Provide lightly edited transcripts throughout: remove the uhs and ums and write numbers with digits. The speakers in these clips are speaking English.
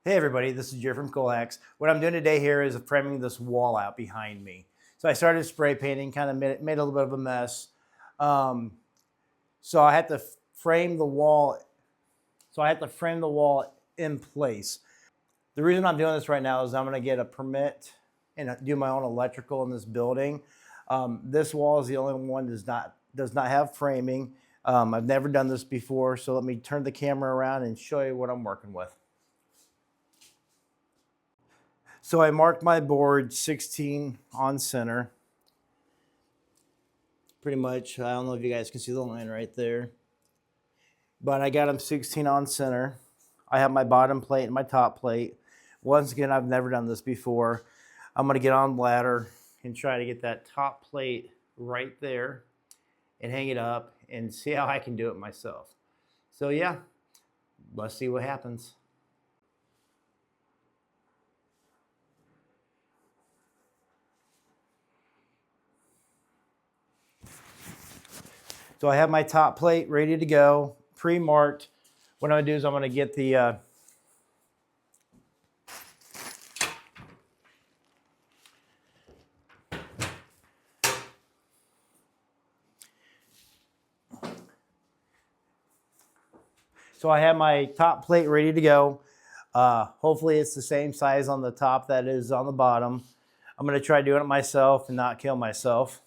Hey everybody, this is Jerry from Kool Hacks. What I'm doing today here is framing this wall out behind me. So I started spray painting, kind of made a little bit of a mess. So I had to frame the wall. In place. The reason I'm doing this right now is I'm going to get a permit and do my own electrical in this building. This wall is the only one that does not have framing. I've never done this before, so let me turn the camera around and show you what I'm working with. So I marked my board 16 on center. Pretty much, I don't know if you guys can see the line right there. But I got them 16 on center. I have my bottom plate and my top plate. Once again, I've never done this before. I'm gonna get on ladder and try to get that top plate right there and hang it up and see how I can do it myself. So yeah, let's see what happens. So I have my top plate ready to go, pre-marked. What I'm gonna do is I'm gonna get the So I have my top plate ready to go. Hopefully it's the same size on the top that is on the bottom. I'm gonna try doing it myself and not kill myself.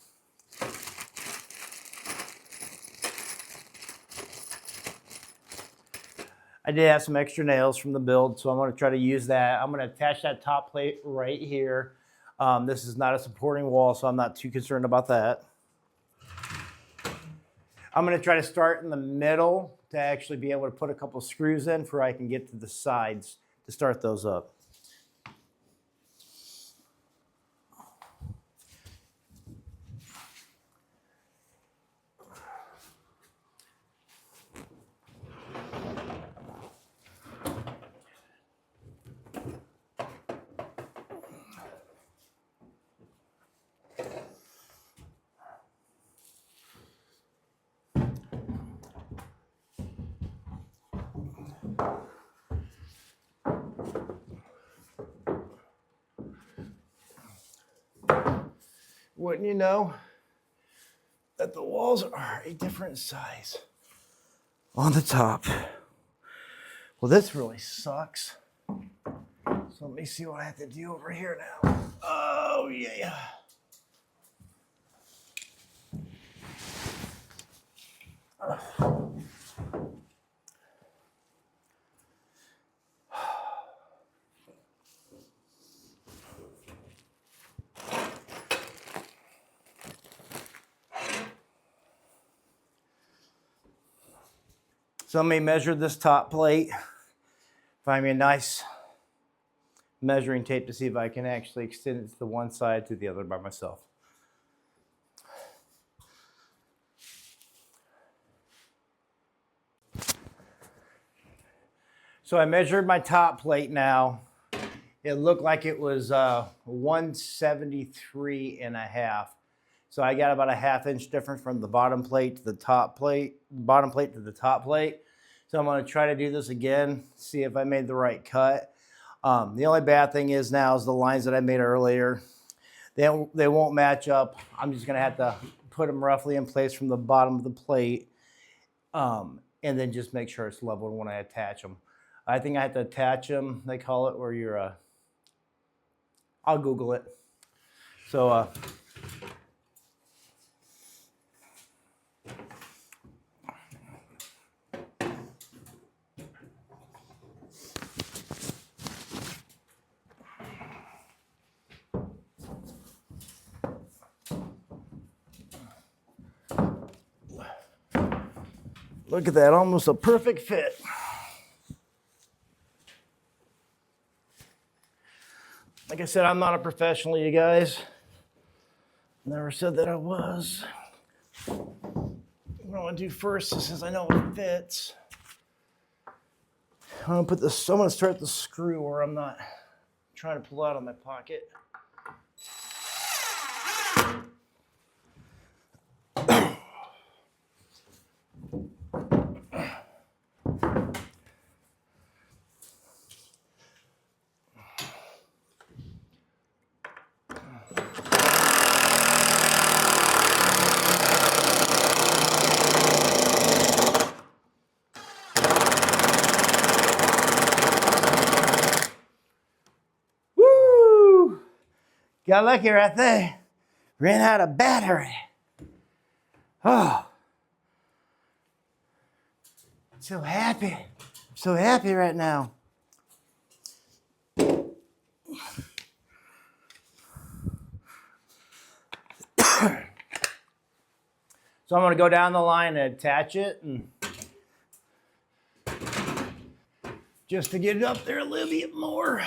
I did have some extra nails from the build, so I'm going to try to use that. I'm going to attach that top plate right here. This is not a supporting wall, so I'm not too concerned about that. I'm going to try to start in the middle to actually be able to put a couple screws in before I can get to the sides to start those up. Wouldn't you know that the walls are a different size on the top. Well, this really sucks. So let me see what I have to do over here now. Oh, yeah. So let me measure this top plate. Find me a nice measuring tape to see if I can actually extend it to the one side to the other by myself. So I measured my top plate now. It looked like it was 173 and a half. So I got about a ½ inch difference from the bottom plate to the top plate, bottom plate to the top plate. So I'm going to try to do this again, see if I made the right cut. The only bad thing is now is the lines that I made earlier. They won't match up. I'm just going to have to put them roughly in place from the bottom of the plate, and then just make sure it's level when I attach them. I think I have to attach them. They call it where you're. I'll Google it. So. Look at that, almost a perfect fit. Like I said, I'm not a professional, you guys. Never said that I was. What I want to do first is, since I know it fits, I'm going to start the screw where I'm not trying to pull out of my pocket. Got lucky right there. Ran out of battery. Oh. So happy. So happy right now. So I'm going to go down the line and attach it, and just to get it up there a little bit more.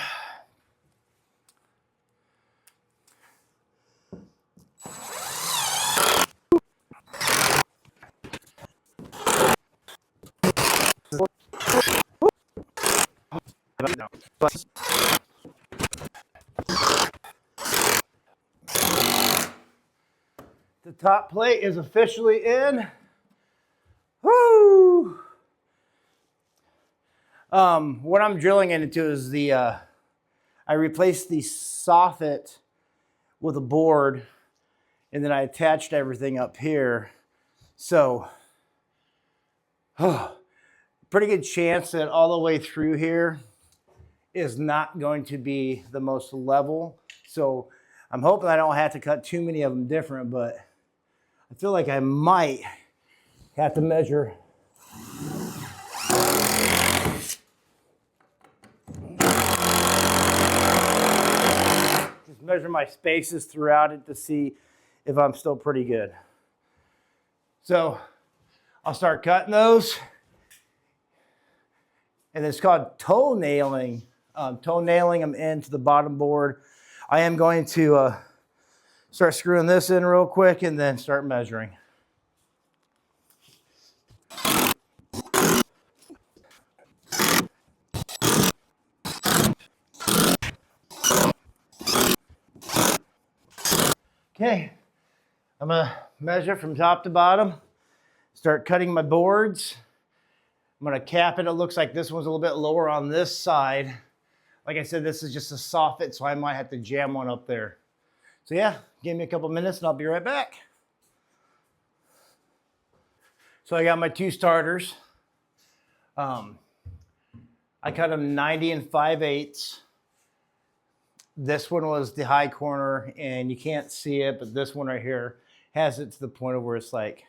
The top plate is officially in. Woo! What I'm drilling into is I replaced the soffit with a board, and then I attached everything up here. So, pretty good chance that all the way through here is not going to be the most level. So I'm hoping I don't have to cut too many of them different, but I feel like I might have to measure. Just measure my spaces throughout it to see if I'm still pretty good. So I'll start cutting those. And it's called toe nailing. Toe nailing them into the bottom board. I am going to start screwing this in real quick and then start measuring. Okay, I'm gonna measure from top to bottom, start cutting my boards. I'm gonna cap it. It looks like this one's a little bit lower on this side. Like I said, this is just a soffit, so I might have to jam one up there. So yeah, give me a couple minutes and I'll be right back. So I got my two starters. I cut them 90 and 5/8. This one was the high corner, and you can't see it, but this one right here has it to the point of where it's like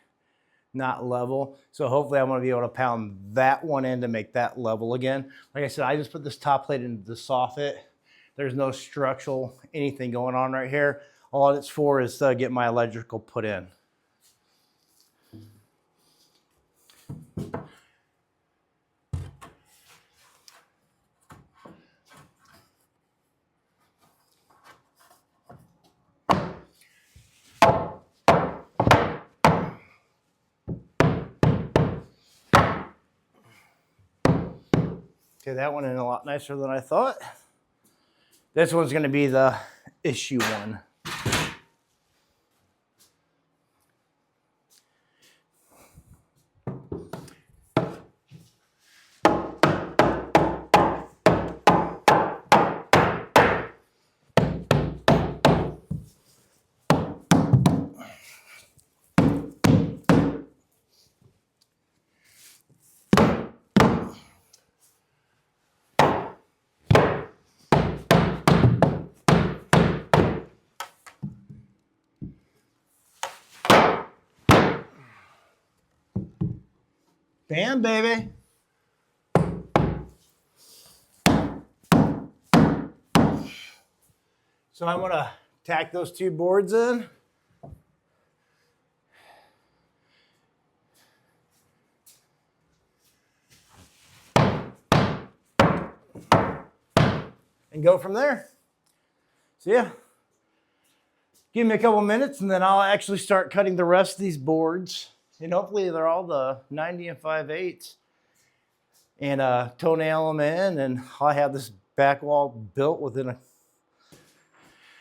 not level. So hopefully I'm gonna be able to pound that one in to make that level again. Like I said, I just put this top plate into the soffit. There's no structural anything going on right here. All it's for is to get my electrical put in. Okay, that went in a lot nicer than I thought. This one's gonna be the issue one. Bam, baby. So I'm gonna tack those two boards in. And go from there. So yeah, give me a couple minutes and then I'll actually start cutting the rest of these boards. And hopefully they're all the 90 and 5/8. And toenail them in, and I'll have this back wall built within a...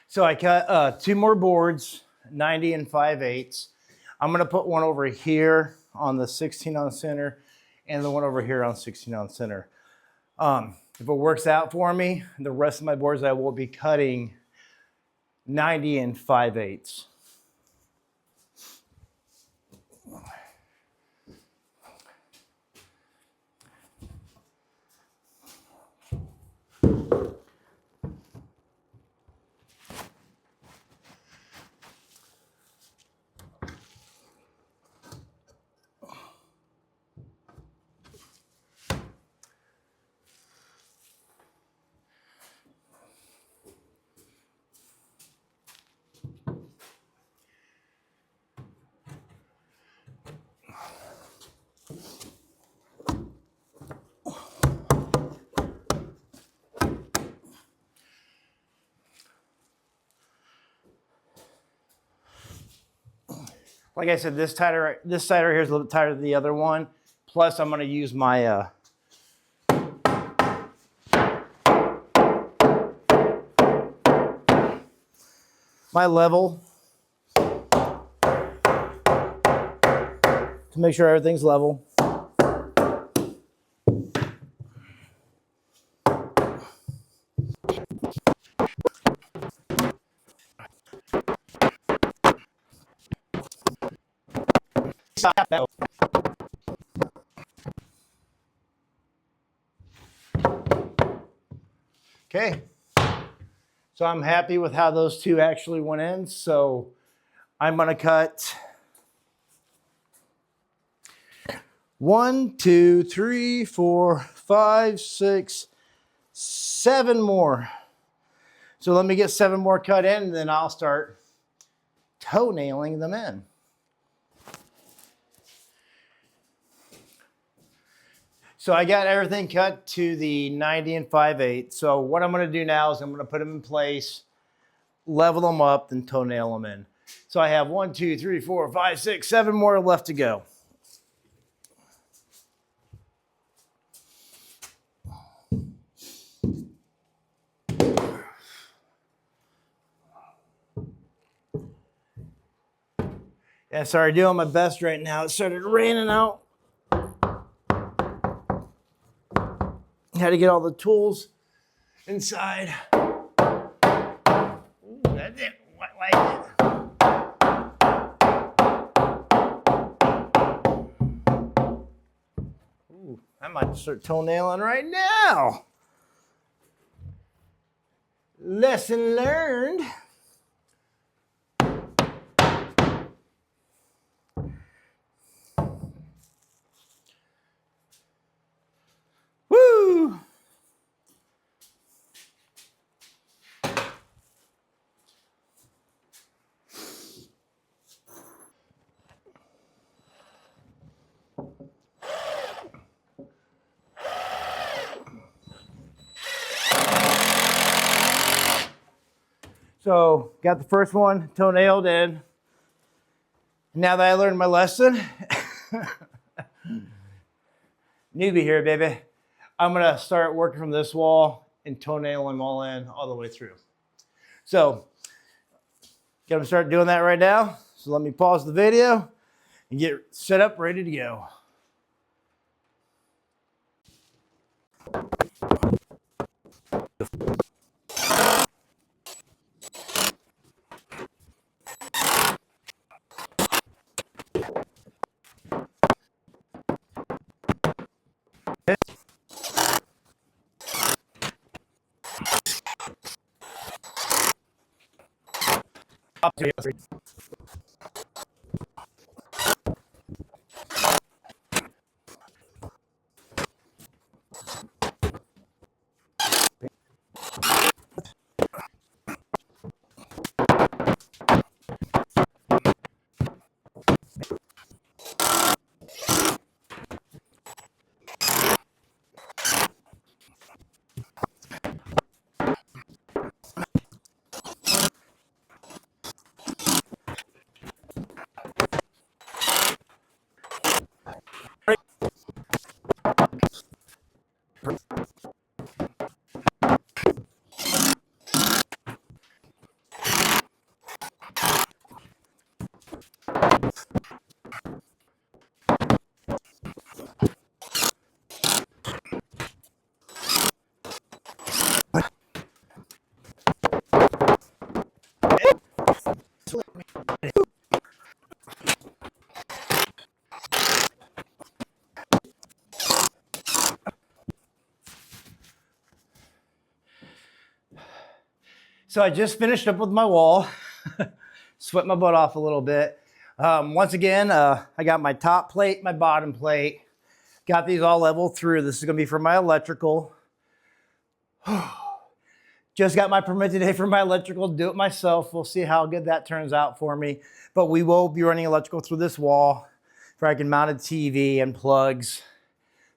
So I cut two more boards, 90 and 5/8. I'm gonna put one over here on the 16-ounce center and the one over here on 16-ounce center. If it works out for me, the rest of my boards I will be cutting 90 and 5/8. Like I said, this side right here is a little bit tighter than the other one. Plus, I'm going to use my my level to make sure everything's level. Okay, so I'm happy with how those two actually went in. So I'm going to cut 1, 2, 3, 4, 5, 6, 7 more. So let me get 7 more cut in, and then I'll start toenailing them in. So I got everything cut to the 90 and 5/8. So what I'm going to do now is I'm going to put them in place, level them up, then toenail them in. So I have 1, 2, 3, 4, 5, 6, 7 more left to go. Yeah, sorry, doing my best right now. It started raining out. Had to get all the tools inside. Ooh, that didn't like it. Ooh, I might start toenailing right now. Lesson learned. Woo! So, got the first one toenailed in. Now that I learned my lesson, newbie here, baby. I'm gonna start working from this wall and toenail them all in all the way through. So, gonna start doing that right now. So let me pause the video and get set up, ready to go. So I just finished up with my wall. Sweat my butt off a little bit. Once again, I got my top plate, my bottom plate. Got these all leveled through. This is gonna be for my electrical. Just got my permit today for my electrical, do it myself. We'll see how good that turns out for me. But we will be running electrical through this wall where I can mount a TV and plugs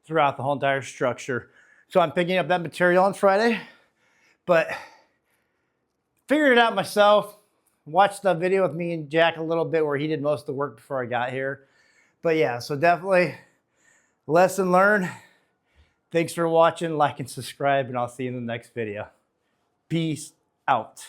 throughout the whole entire structure. So I'm picking up that material on Friday, but figured it out myself. watch the video with me and Jack a little bit where he did most of the work before I got here. But yeah, so definitely lesson learned. Thanks for watching, like and subscribe, and I'll see you in the next video. Peace out.